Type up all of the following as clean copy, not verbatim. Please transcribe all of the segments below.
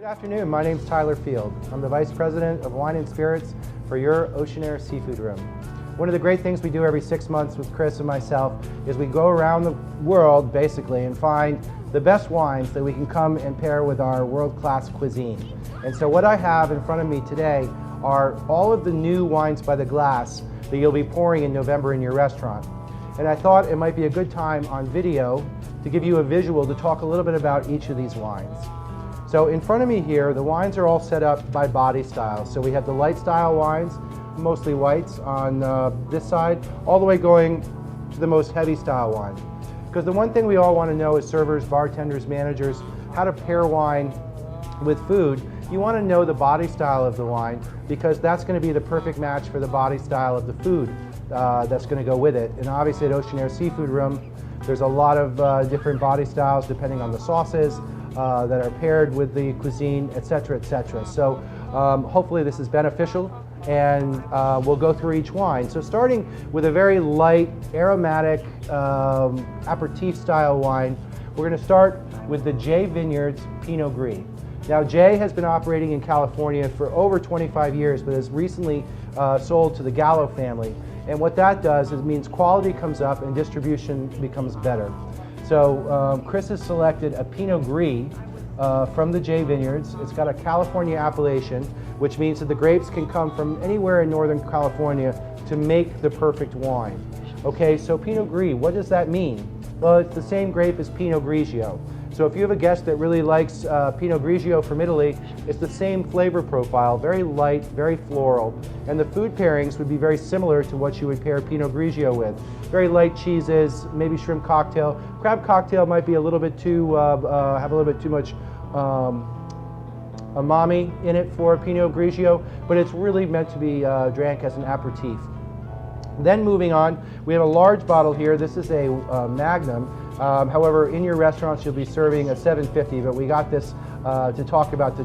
Good afternoon, my name is Tyler Field. I'm the Vice President of Wine and Spirits for your Oceanaire Seafood Room. One of the great things we do every 6 months with Chris and myself is we go around the world basically and find the best wines that we can come and pair with our world-class cuisine. And so what I have in front of me today are all of the new wines by the glass that you'll be pouring in November in your restaurant. And I thought it might be a good time on video to give you a visual to talk a little bit about each of these wines. So in front of me here, the wines are all set up by body style. So we have the light style wines, mostly whites on this side, all the way going to the most heavy style wine. Because the one thing we all want to know as servers, bartenders, managers, how to pair wine with food. You want to know the body style of the wine because that's going to be the perfect match for the body style of the food that's going to go with it. And obviously at Oceanaire Seafood Room, there's a lot of different body styles depending on the sauces that are paired with the cuisine, etc., etc. So hopefully this is beneficial, and we'll go through each wine. So starting with a very light, aromatic, aperitif style wine, we're going to start with the J Vineyards Pinot Gris. Now Jay has been operating in California for over 25 years, but has recently sold to the Gallo family. And what that does is it means quality comes up and distribution becomes better. So Chris has selected a Pinot Gris from the J Vineyards. It's got a California appellation, which means that the grapes can come from anywhere in Northern California to make the perfect wine. Okay, so Pinot Gris, what does that mean? Well, it's the same grape as Pinot Grigio. So if you have a guest that really likes Pinot Grigio from Italy, it's the same flavor profile, very light, very floral. And the food pairings would be very similar to what you would pair Pinot Grigio with. Very light cheeses, maybe shrimp cocktail. Crab cocktail might be a little bit too, have a little bit too much umami in it for Pinot Grigio, but it's really meant to be drank as an aperitif. Then moving on, we have a large bottle here. This is a Magnum. However, in your restaurants, you'll be serving a 750, but we got this to talk about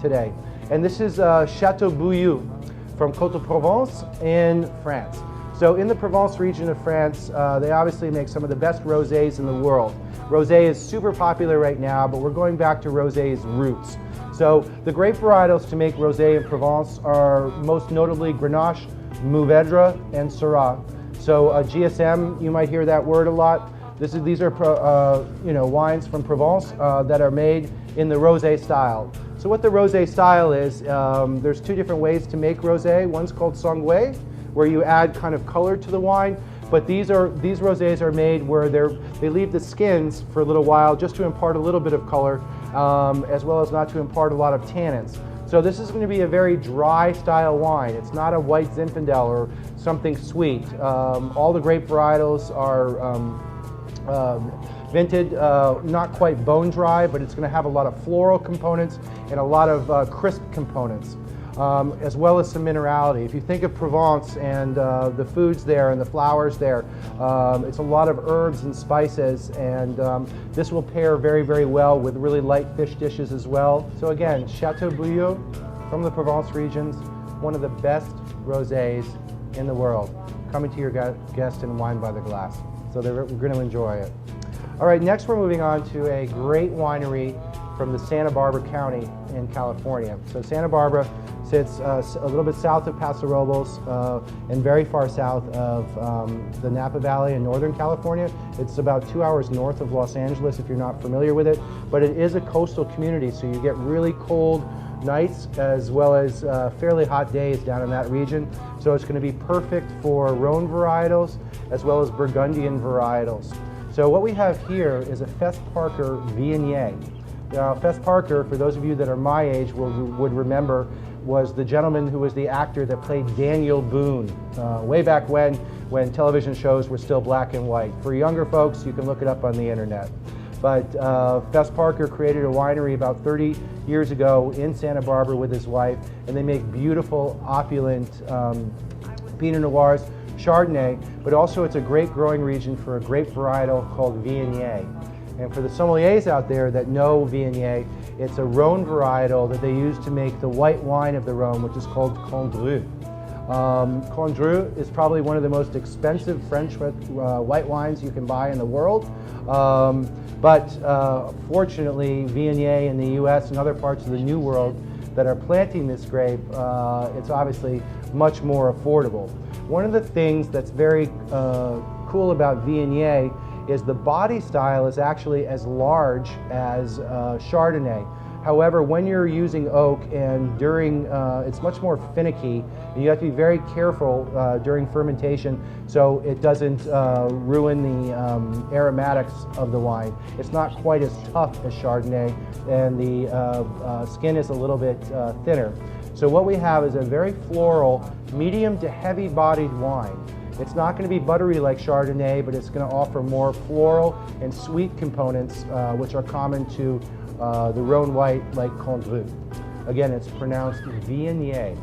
today. And this is Chateau Bouilloux from Côte de Provence in France. So in the Provence region of France, they obviously make some of the best rosés in the world. Rosé is super popular right now, but we're going back to rosé's roots. So the grape varietals to make rosé in Provence are most notably Grenache, Mourvèdre, and Syrah. So GSM, you might hear that word a lot. These are wines from Provence that are made in the rosé style. So what the rosé style is, there's two different ways to make rosé. One's called sangué, where you add kind of color to the wine. But these rosés are made where they leave the skins for a little while just to impart a little bit of color, as well as not to impart a lot of tannins. So this is going to be a very dry style wine. It's not a white Zinfandel or something sweet. All the grape varietals are vinted, not quite bone dry, but it's going to have a lot of floral components and a lot of crisp components, as well as some minerality. If you think of Provence and the foods there and the flowers there, it's a lot of herbs and spices, and this will pair very, very well with really light fish dishes as well. So again, Chateau Bouilloux from the Provence regions, one of the best rosés in the world, coming to your guest in Wine by the Glass. So we're going to enjoy it. All right, next we're moving on to a great winery from the Santa Barbara County in California. So Santa Barbara sits a little bit south of Paso Robles and very far south of the Napa Valley in Northern California. It's about 2 hours north of Los Angeles if you're not familiar with it, but it is a coastal community, so you get really cold nights as well as fairly hot days down in that region. So it's going to be perfect for Rhone varietals as well as Burgundian varietals. So what we have here is a Fess Parker Viognier. Now, Fess Parker, for those of you that are my age, would remember, was the gentleman who was the actor that played Daniel Boone way back when television shows were still black and white. For younger folks, you can look it up on the internet. But Fess Parker created a winery about 30 years ago in Santa Barbara with his wife, and they make beautiful, opulent Pinot Noirs, Chardonnay, but also it's a great growing region for a grape varietal called Viognier. And for the sommeliers out there that know Viognier, it's a Rhone varietal that they use to make the white wine of the Rhone, which is called Condrieu. Condrieu is probably one of the most expensive French white wines you can buy in the world. But fortunately, Viognier in the US and other parts of the New World that are planting this grape, it's obviously much more affordable. One of the things that's very cool about Viognier is the body style is actually as large as Chardonnay. However, when you're using oak and during, it's much more finicky, and you have to be very careful during fermentation so it doesn't ruin the aromatics of the wine. It's not quite as tough as Chardonnay, and the skin is a little bit thinner. So what we have is a very floral, medium to heavy bodied wine. It's not going to be buttery like Chardonnay, but it's going to offer more floral and sweet components, which are common to the Rhone white like Condrieu. Again, it's pronounced Viognier.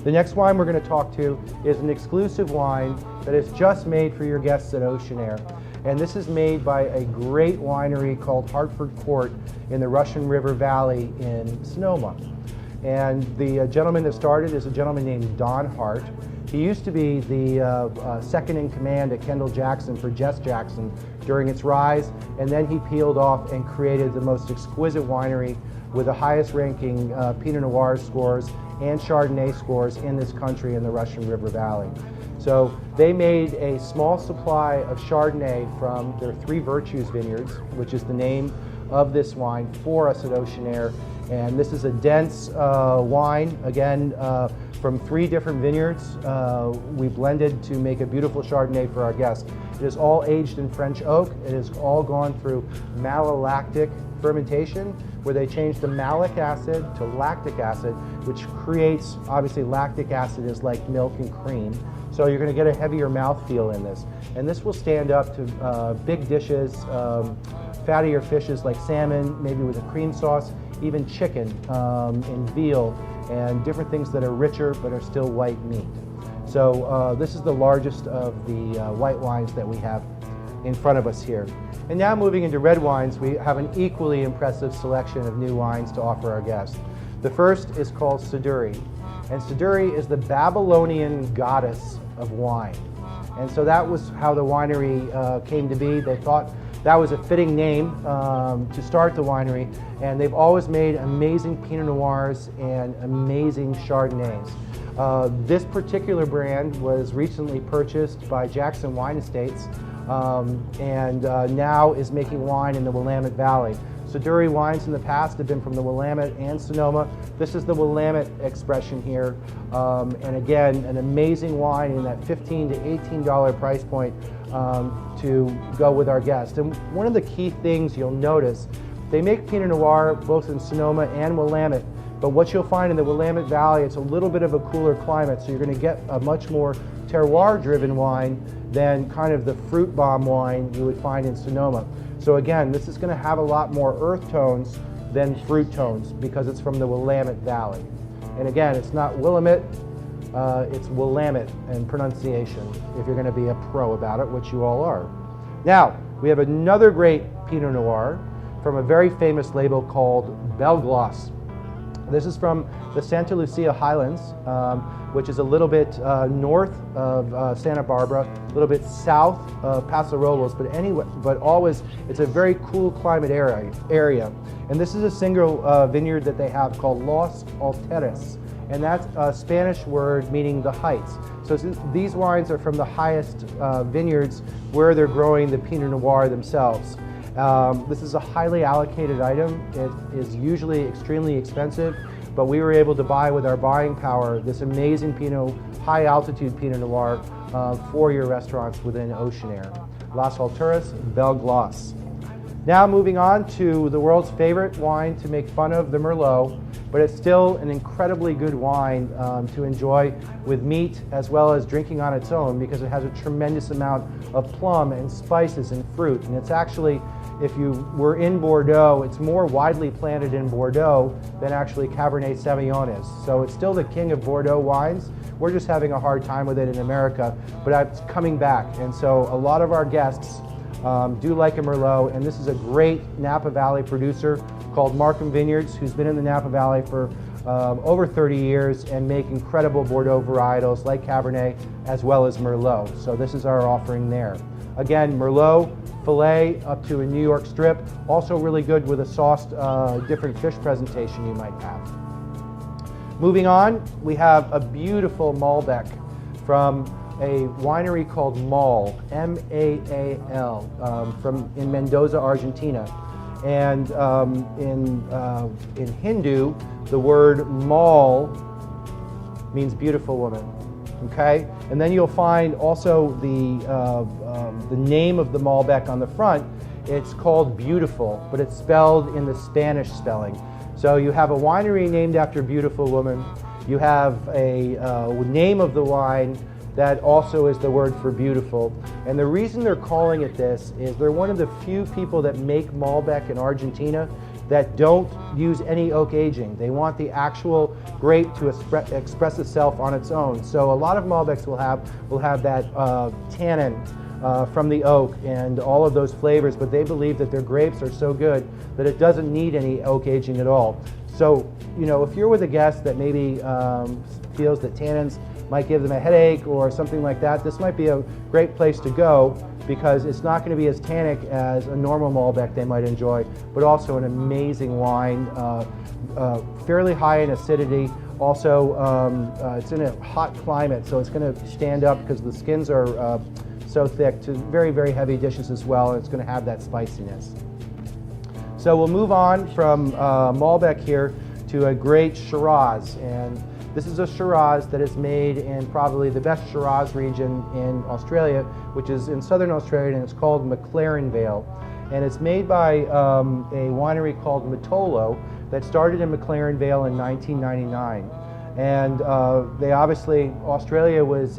The next wine we're going to talk to is an exclusive wine that is just made for your guests at Oceanaire. And this is made by a great winery called Hartford Court in the Russian River Valley in Sonoma. And the gentleman that started is a gentleman named Don Hart. He used to be the second in command at Kendall Jackson for Jess Jackson during its rise, and then he peeled off and created the most exquisite winery with the highest ranking Pinot Noir scores and Chardonnay scores in this country in the Russian River Valley. So they made a small supply of Chardonnay from their Three Virtues vineyards, which is the name of this wine, for us at Oceanaire. And this is a dense wine, again, from 3 different vineyards. We blended to make a beautiful Chardonnay for our guests. It is all aged in French oak. It has all gone through malolactic fermentation, where they change the malic acid to lactic acid, which creates, obviously lactic acid is like milk and cream. So you're going to get a heavier mouthfeel in this. And this will stand up to big dishes, fattier fishes like salmon, maybe with a cream sauce, even chicken and veal, and different things that are richer but are still white meat. So this is the largest of the white wines that we have in front of us here. And now moving into red wines, we have an equally impressive selection of new wines to offer our guests. The first is called Siduri. And Siduri is the Babylonian goddess of wine. And so that was how the winery came to be. They thought that was a fitting name to start the winery, and they've always made amazing Pinot Noirs and amazing Chardonnays. This particular brand was recently purchased by Jackson Wine Estates and now is making wine in the Willamette Valley. Siduri wines in the past have been from the Willamette and Sonoma. This is the Willamette expression here. And again, an amazing wine in that $15 to $18 price point to go with our guests. And one of the key things you'll notice, they make Pinot Noir both in Sonoma and Willamette, but what you'll find in the Willamette Valley, it's a little bit of a cooler climate, so you're going to get a much more terroir-driven wine than kind of the fruit bomb wine you would find in Sonoma. So again, this is going to have a lot more earth tones than fruit tones because it's from the Willamette Valley. And again, it's not Willamette, it's Willamette in pronunciation, if you're going to be a pro about it, which you all are. Now, we have another great Pinot Noir from a very famous label called Belglas. This is from the Santa Lucia Highlands, which is a little bit north of Santa Barbara, a little bit south of Paso Robles, but always it's a very cool climate area. And this is a single vineyard that they have called Los Alteres, and that's a Spanish word meaning the heights. So these wines are from the highest vineyards where they're growing the Pinot Noir themselves. This is a highly allocated item. It is usually extremely expensive, but we were able to buy with our buying power this amazing Pinot, high altitude Pinot Noir for your restaurants within Oceanaire. Las Alteras Belglas. Now moving on to the world's favorite wine to make fun of, the Merlot, but it's still an incredibly good wine to enjoy with meat as well as drinking on its own, because it has a tremendous amount of plum and spices and fruit. And it's actually, if you were in Bordeaux, it's more widely planted in Bordeaux than actually Cabernet Sauvignon is. So it's still the king of Bordeaux wines. We're just having a hard time with it in America, but it's coming back. And so a lot of our guests do like a Merlot, and this is a great Napa Valley producer called Markham Vineyards, who's been in the Napa Valley for over 30 years and make incredible Bordeaux varietals like Cabernet as well as Merlot. So this is our offering there. Again, Merlot filet up to a New York strip. Also really good with a sauced different fish presentation you might have. Moving on, we have a beautiful Malbec from a winery called Maal, M-A-A-L, in Mendoza, Argentina. And in Hindu, the word Maal means beautiful woman. Okay, and then you'll find also the name of the Malbec on the front. It's called Beautiful, but it's spelled in the Spanish spelling. So you have a winery named after a beautiful woman. You have a name of the wine that also is the word for beautiful. And the reason they're calling it this is they're one of the few people that make Malbec in Argentina that don't use any oak aging. They want the actual grape to express itself on its own. So a lot of Malbecs will have that tannin from the oak and all of those flavors, but they believe that their grapes are so good that it doesn't need any oak aging at all. So, you know, if you're with a guest that maybe feels that tannins might give them a headache or something like that, this might be a great place to go because it's not going to be as tannic as a normal Malbec they might enjoy, but also an amazing wine, fairly high in acidity. Also, it's in a hot climate, so it's going to stand up because the skins are so thick to very, very heavy dishes as well, and it's going to have that spiciness. So we'll move on from Malbec here to a great Shiraz, and this is a Shiraz that is made in probably the best Shiraz region in Australia, which is in southern Australia, and it's called McLaren Vale. And it's made by a winery called Matolo that started in McLaren Vale in 1999. And they obviously, Australia was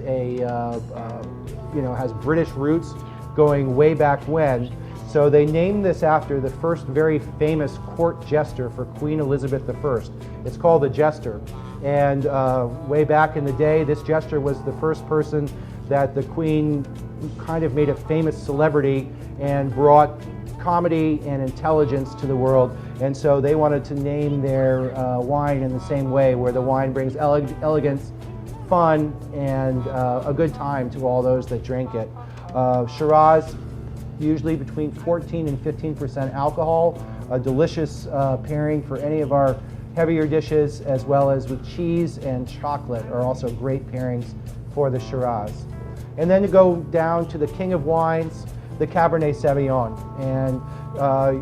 has British roots going way back when. So they named this after the first very famous court jester for Queen Elizabeth I. It's called the Jester. And way back in the day, this jester was the first person that the Queen kind of made a famous celebrity and brought comedy and intelligence to the world. And so they wanted to name their wine in the same way, where the wine brings elegance, fun, and a good time to all those that drink it. Shiraz, usually between 14 and 15% alcohol, a delicious pairing for any of our heavier dishes, as well as with cheese and chocolate are also great pairings for the Shiraz. And then to go down to the king of wines, the Cabernet Sauvignon. And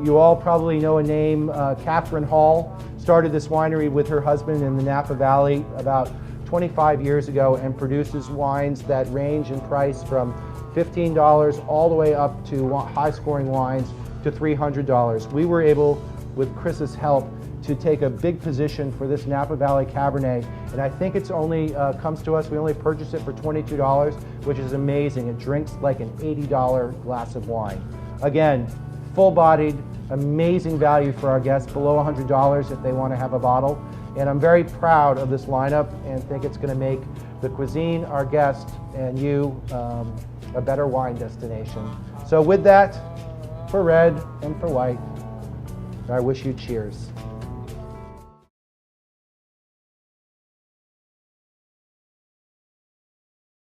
you all probably know a name, Catherine Hall started this winery with her husband in the Napa Valley about 25 years ago and produces wines that range in price from $15 all the way up to high-scoring wines to $300. We were able, with Chris's help, to take a big position for this Napa Valley Cabernet, and I think it's only comes to us, we only purchased it for $22, which is amazing. It drinks like an $80 glass of wine. Again, full-bodied, amazing value for our guests, below $100 if they want to have a bottle. And I'm very proud of this lineup and think it's going to make the cuisine, our guests, and you a better wine destination. So with that, for red and for white, I wish you cheers.